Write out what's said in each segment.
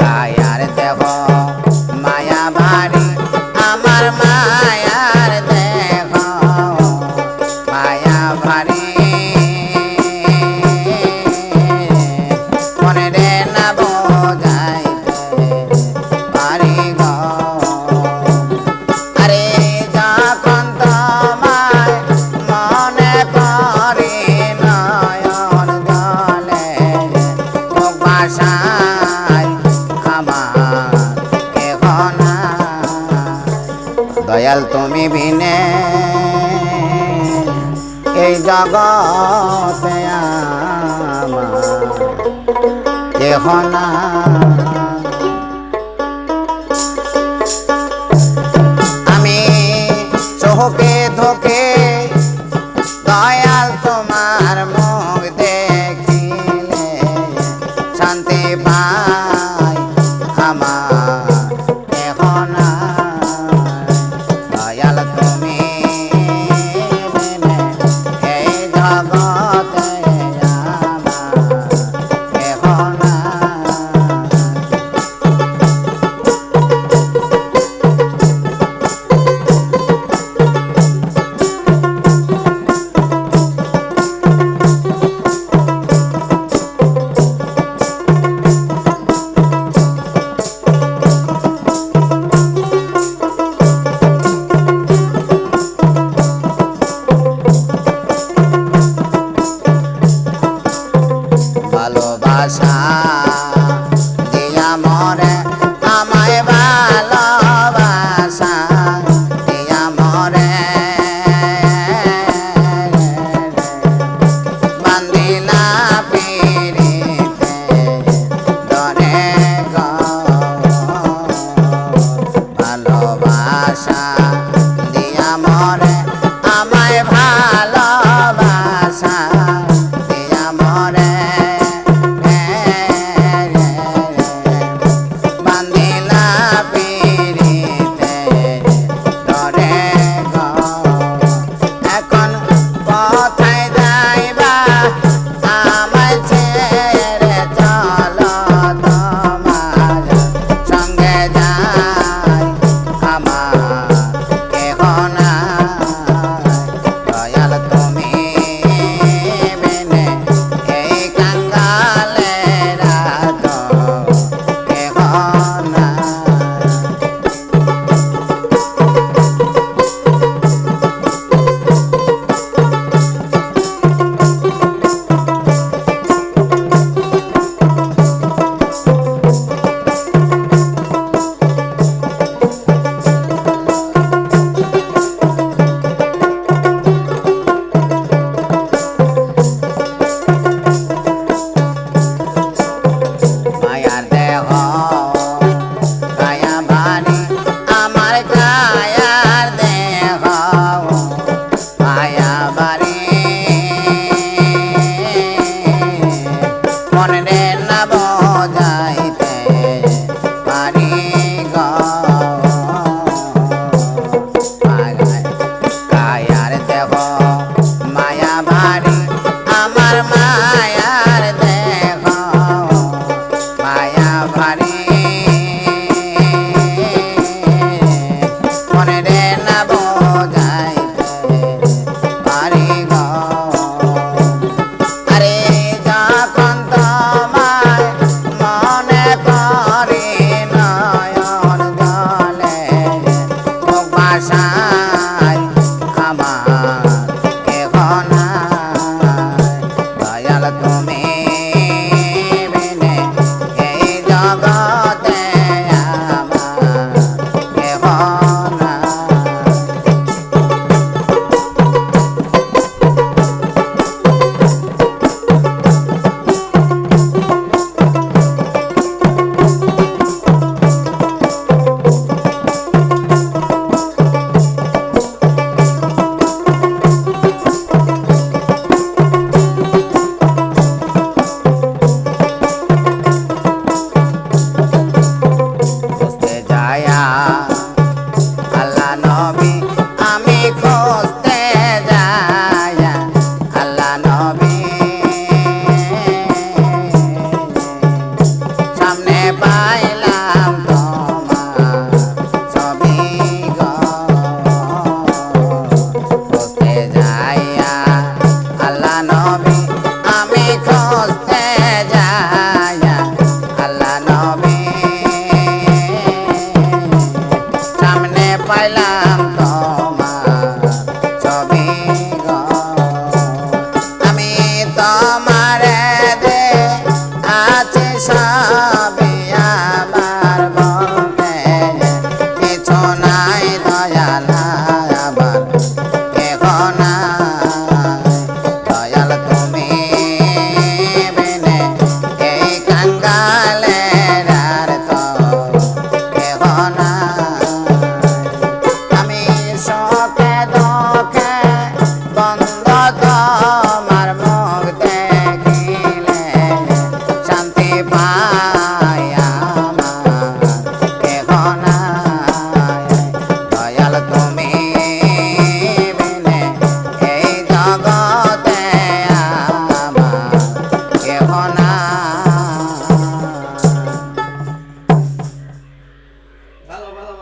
Keir দেহ মায়া ভারী আমার মায়ার দেহ মায়া ভারী মনে রে না বোঝাইতে পারি গো আরে যখন তোমায় মনে করি নয়ন জলে মুখ ভাষায় আমার কেহ নাই দয়াল তুমি বিনে এই জগতে আমার কেহ নাই আমি চোখে ধোকে দয়াল তোমার মুখ দেখিলে শান্তি পাই আমার কেহ নাই দয়াল তুমি বিনে এই জগতে আমার কেহ নাই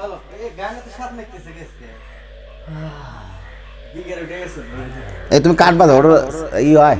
ভালো এই গানে তো সাত লাগতেছে গেছে বিগের উঠে গেছে এই তুমি কাটবা ধরো ই হয়